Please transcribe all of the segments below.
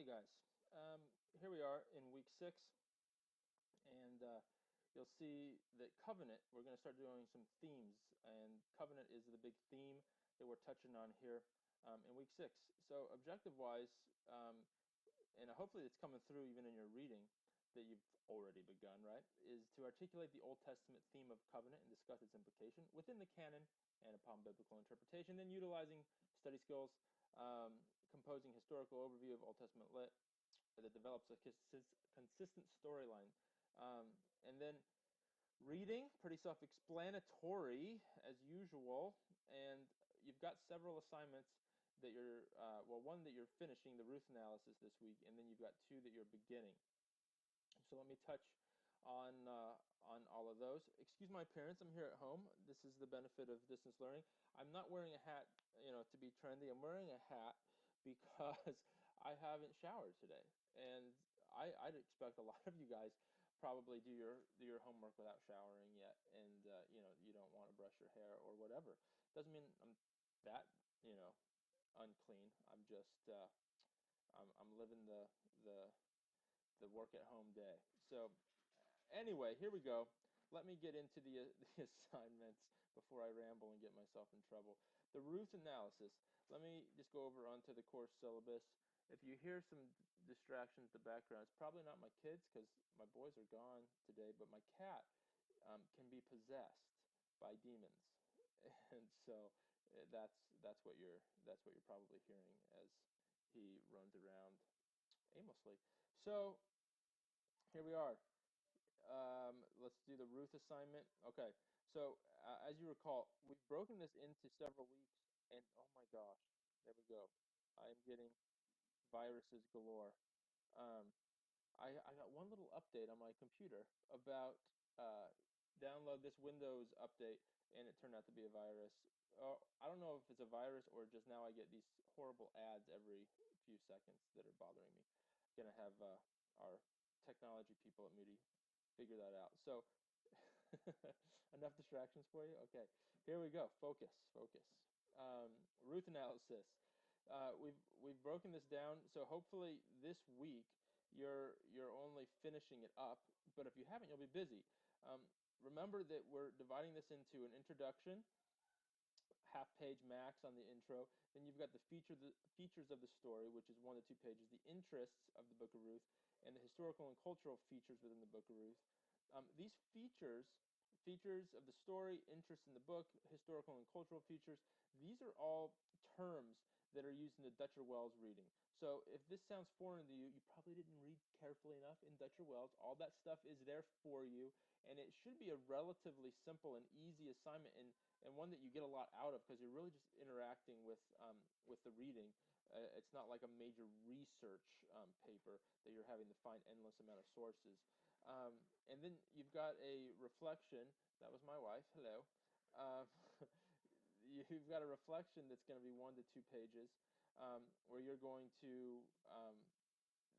Hey guys, here we are in week 6, and you'll see that covenant, we're going to start doing some themes, and covenant is the big theme that we're touching on here in week 6. So, objective wise, and hopefully it's coming through even in your reading that you've already begun, right? Is to articulate the Old Testament theme of covenant and discuss its implication within the canon and upon biblical interpretation, then utilizing study skills, composing historical overview of Old Testament lit that develops a consistent storyline. And then reading, pretty self-explanatory as usual, and you've got several assignments that you're, well, one that you're finishing, the Ruth analysis this week, and then you've got two that you're beginning. So let me touch on all of those. Excuse my appearance. I'm here at home. This is the benefit of distance learning. I'm not wearing a hat, to be trendy. I'm wearing a hat because I haven't showered today, and I'd expect a lot of you guys probably do your homework without showering yet, and you don't want to brush your hair or whatever. Doesn't mean I'm that unclean. I'm just I'm living the work at home day. So anyway, here we go. Let me get into the assignments before I ramble and get myself in trouble. The Ruth analysis. Let me just go over onto the course syllabus. If you hear some distractions in the background, it's probably not my kids because my boys are gone today, but my cat can be possessed by demons, and so that's what you're probably hearing as he runs around aimlessly. So here we are. Let's do the Ruth assignment. Okay, so as you recall, we've broken this into several weeks, and oh my gosh, there we go. I am getting viruses galore. Um, I got one little update on my computer about uh, download this Windows update, and it turned out to be a virus. Oh, I don't know if it's a virus or just now I get these horrible ads every few seconds that are bothering me. Gonna have our technology people at Moody figure that out. So enough distractions for you? Okay, here we go. Focus, focus. Ruth analysis. We've broken this down, so hopefully this week you're only finishing it up, but if you haven't, you'll be busy. Remember that we're dividing this into an introduction, half page max on the intro. Then you've got the features of the story, which is 1 to 2 pages, the interests of the Book of Ruth, and the historical and cultural features within the Book of Ruth. These features of the story, interest in the book, historical and cultural features, these are all terms that are used in the Dutcher Wells reading. So if this sounds foreign to you, you probably didn't read carefully enough in Dutcher Wells. All that stuff is there for you, and it should be a relatively simple and easy assignment, and one that you get a lot out of because you're really just interacting with the reading. It's not like a major research paper that you're having to find endless amount of sources. And then you've got a reflection. That was my wife. Hello. Um, you've got a reflection that's going to be 1 to 2 pages, where you're going to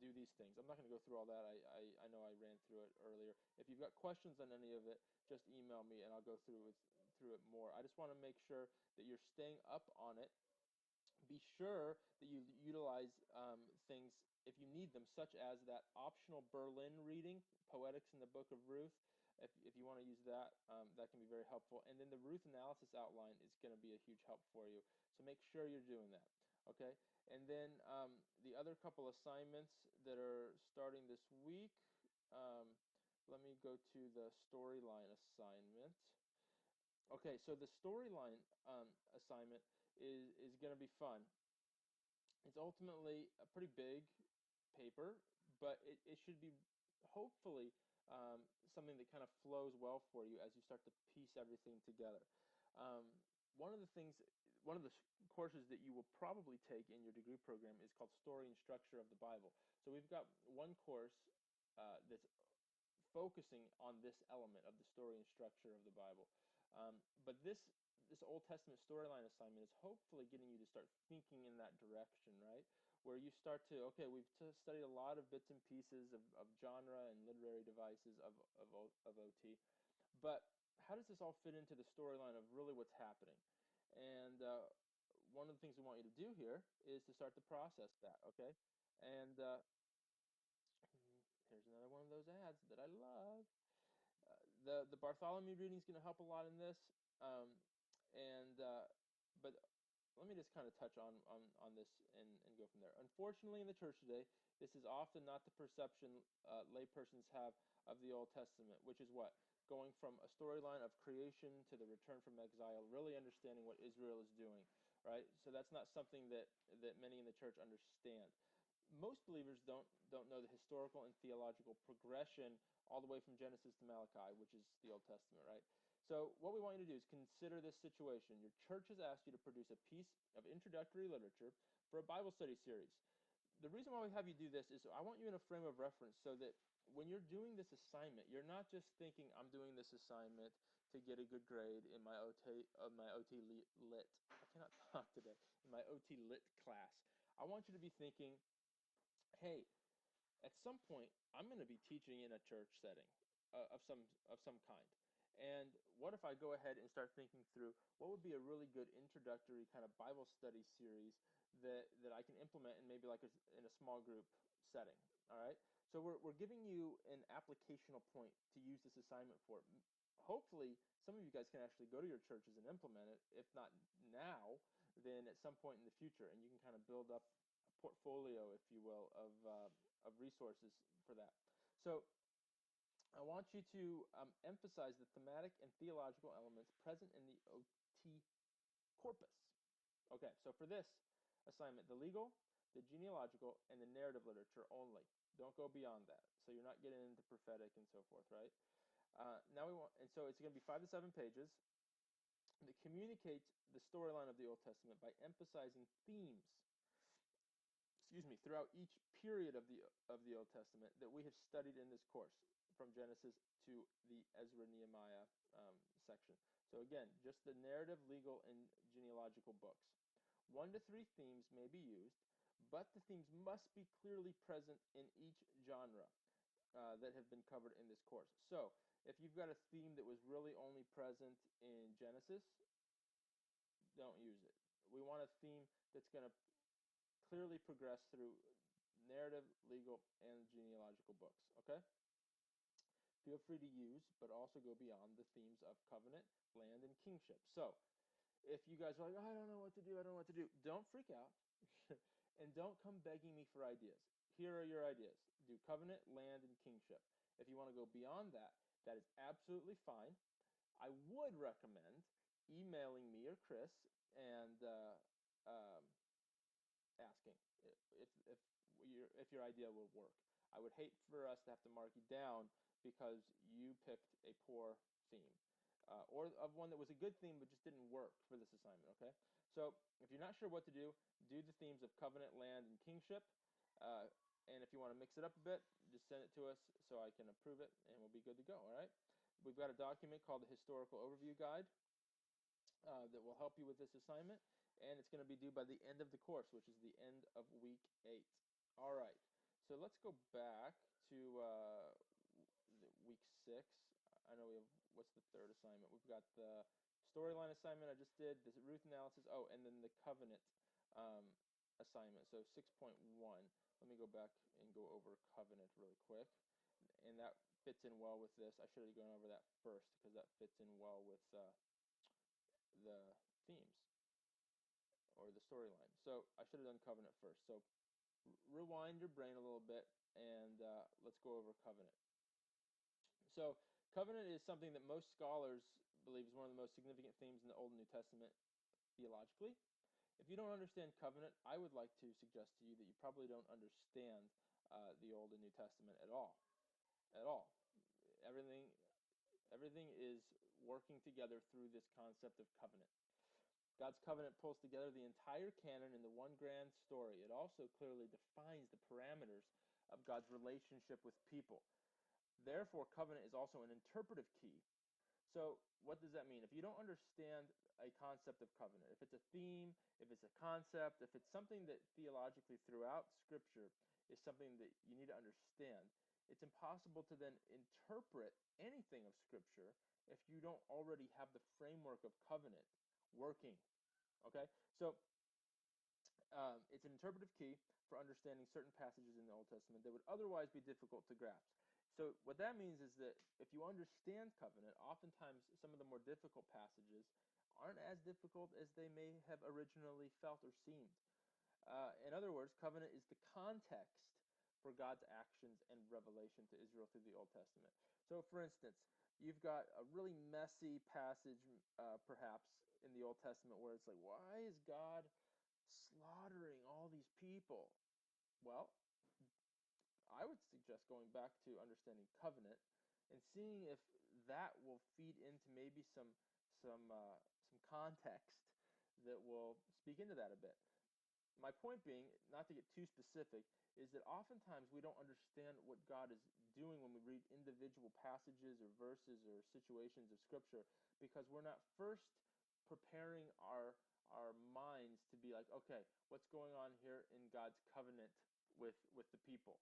do these things. I'm not going to go through all that. I know I ran through it earlier. If you've got questions on any of it, just email me and I'll go through it more. I just want to make sure that you're staying up on it. Be sure that you utilize things if you need them, such as that optional Berlin reading, Poetics in the Book of Ruth. If you want to use that, that can be very helpful. And then the Ruth analysis outline is going to be a huge help for you. So make sure you're doing that. Okay. And then the other couple assignments that are starting this week. Um, Let me go to the storyline assignment. Okay, so the storyline assignment is going to be fun. It's ultimately a pretty big paper, but it should be hopefully something that kind of flows well for you as you start to piece everything together. Um, one of the things, one of the courses that you will probably take in your degree program is called Story and Structure of the Bible. So we've got one course that's focusing on this element of the story and structure of the Bible. But this Old Testament storyline assignment is hopefully getting you to start thinking in that direction, right? Where you start to, okay, we've studied a lot of bits and pieces of genre and literary devices of OT, but how does this all fit into the storyline of really what's happening? And one of the things we want you to do here is to start to process that, okay? And here's another one of those ads that I love. The Bartholomew reading is going to help a lot in this. Um, and but let me just kind of touch on this and go from there. Unfortunately, in the church today, this is often not the perception laypersons have of the Old Testament, which is what? Going from a storyline of creation to the return from exile, really understanding what Israel is doing, right? So that's not something that many in the church understand. Most believers don't know the historical and theological progression all the way from Genesis to Malachi, which is the Old Testament, right? So what we want you to do is consider this situation. Your church has asked you to produce a piece of introductory literature for a Bible study series. The reason why we have you do this is I want you in a frame of reference so that when you're doing this assignment, you're not just thinking, I'm doing this assignment to get a good grade in my OT lit. I cannot talk today. In my OT lit class. I want you to be thinking, hey, at some point I'm going to be teaching in a church setting of some kind. And what if I go ahead and start thinking through what would be a really good introductory kind of Bible study series that I can implement in maybe like in a small group setting. All right. So we're giving you an applicational point to use this assignment for. Hopefully, some of you guys can actually go to your churches and implement it. If not now, then at some point in the future, and you can kind of build up a portfolio, if you will, of resources for that. So I want you to emphasize the thematic and theological elements present in the OT corpus. Okay, so for this assignment, the legal, the genealogical, and the narrative literature only. Don't go beyond that. So you're not getting into prophetic and so forth, right? Now we want, and so it's going to be 5 to 7 pages that communicates the storyline of the Old Testament by emphasizing themes, throughout each period of the Old Testament that we have studied in this course, from Genesis to the Ezra Nehemiah section. So again, just the narrative, legal, and genealogical books. 1 to 3 themes may be used, but the themes must be clearly present in each genre that have been covered in this course. So if you've got a theme that was really only present in Genesis, don't use it. We want a theme that's going to clearly progress through narrative, legal, and genealogical books. Okay? Feel free to use, but also go beyond the themes of covenant, land, and kingship. So, if you guys are like, I don't know what to do, I don't know what to do, don't freak out. And don't come begging me for ideas. Here are your ideas. Do covenant, land, and kingship. If you want to go beyond that, that is absolutely fine. I would recommend emailing me or Chris and um, asking if your idea will work. I would hate for us to have to mark you down because you picked a poor theme. Or of one that was a good theme but just didn't work for this assignment, okay? So if you're not sure what to do the themes of covenant, land, and kingship. Uh, and if you want to mix it up a bit, just send it to us so I can approve it and we'll be good to go, all right? We've got a document called the Historical Overview Guide that will help you with this assignment, and it's going to be due by the end of the course, which is the end of week 8. All right, so let's go back to week 6. I know we have, what's the third assignment? We've got the storyline assignment I just did, the Ruth analysis, oh, and then the covenant um, assignment, so 6.1. Let me go back and go over covenant really quick, and that fits in well with this. I should have gone over that first because that fits in well with the themes or the storyline. So I should have done Covenant first. So rewind your brain a little bit and let's go over Covenant. So Covenant is something that most scholars believe is one of the most significant themes in the Old and New Testament theologically. If you don't understand Covenant, I would like to suggest to you that you probably don't understand the Old and New Testament at all. At all. Everything everything is working together through this concept of covenant. God's covenant pulls together the entire canon into one grand story. It also clearly defines the parameters of God's relationship with people. Therefore, covenant is also an interpretive key. So, what does that mean? If you don't understand a concept of covenant, if it's a theme, if it's a concept, if it's something that theologically throughout Scripture is something that you need to understand, it's impossible to then interpret anything of Scripture if you don't already have the framework of covenant working. Okay, so It's an interpretive key for understanding certain passages in the Old Testament that would otherwise be difficult to grasp. So what that means is that if you understand covenant, oftentimes some of the more difficult passages aren't as difficult as they may have originally felt or seemed. In other words, covenant is the context for God's actions and revelation to Israel through the Old Testament. So, for instance, you've got a really messy passage, perhaps, in the Old Testament where it's like, why is God slaughtering all these people? Well, I would suggest going back to understanding covenant and seeing if that will feed into maybe some context that will speak into that a bit. My point being, not to get too specific, is that oftentimes we don't understand what God is doing when we read individual passages or verses or situations of Scripture because we're not first preparing our minds to be like, okay, what's going on here in God's covenant with the people?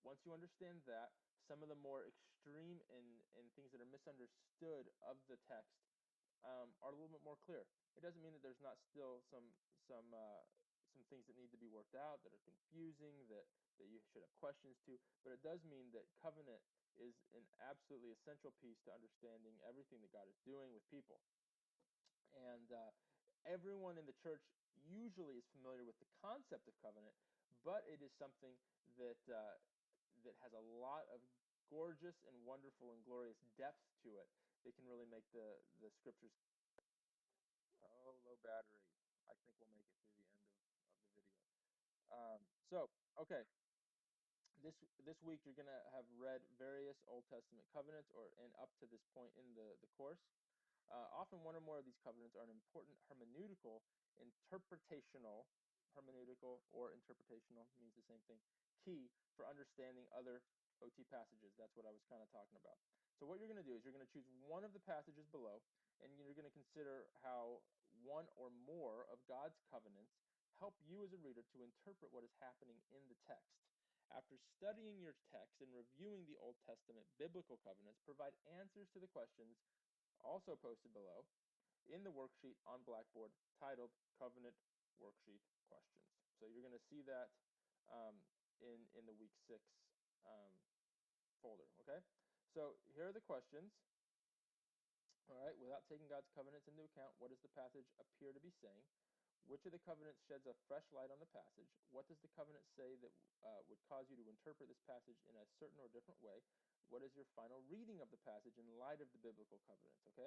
Once you understand that, some of the more extreme and things that are misunderstood of the text are a little bit more clear. It doesn't mean that there's not still some things that need to be worked out that are confusing that you should have questions to, but it does mean that covenant is an absolutely essential piece to understanding everything that God is doing with people. And everyone in the church usually is familiar with the concept of covenant, but it is something that has a lot of gorgeous and wonderful and glorious depth to it that can really make the scriptures. Oh, low battery. I think we'll make it through the end of the video. So, okay, this week you're gonna have read various Old Testament covenants, or and up to this point in the course. Often one or more of these covenants are an important hermeneutical or interpretational means the same thing, key for understanding other OT passages. That's what I was kind of talking about. So what you're going to do is you're going to choose one of the passages below, and you're going to consider how one or more of God's covenants help you as a reader to interpret what is happening in the text. After studying your text and reviewing the Old Testament biblical covenants, provide answers to the questions also posted below in the worksheet on Blackboard titled Covenant Worksheet Questions. So you're going to see that in the week 6 folder, okay? So here are the questions. All right, without taking God's covenants into account, what does the passage appear to be saying? Which of the covenants sheds a fresh light on the passage? What does the covenant say that would cause you to interpret this passage in a certain or different way? What is your final reading of the passage in light of the biblical covenants? Okay,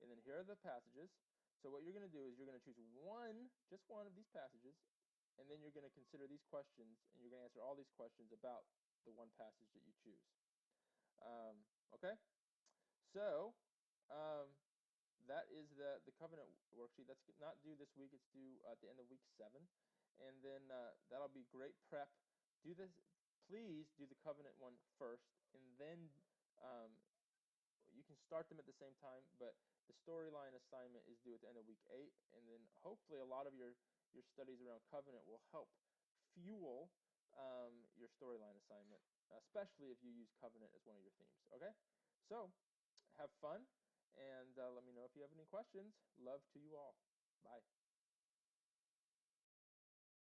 and then here are the passages. So what you're going to do is you're going to choose just one of these passages, and then you're going to consider these questions, and you're going to answer all these questions about the one passage that you choose. Okay, so um, that is the covenant worksheet. That's not due this week. It's due at the end of week 7, and then that'll be great prep. Do this. Please do the covenant one first, and then um, you can start them at the same time. But the storyline assignment is due at the end of week 8, and then hopefully a lot of your studies around covenant will help fuel your storyline assignment, especially if you use covenant as one of your themes. Okay, so have fun. And let me know if you have any questions. Love to you all. Bye.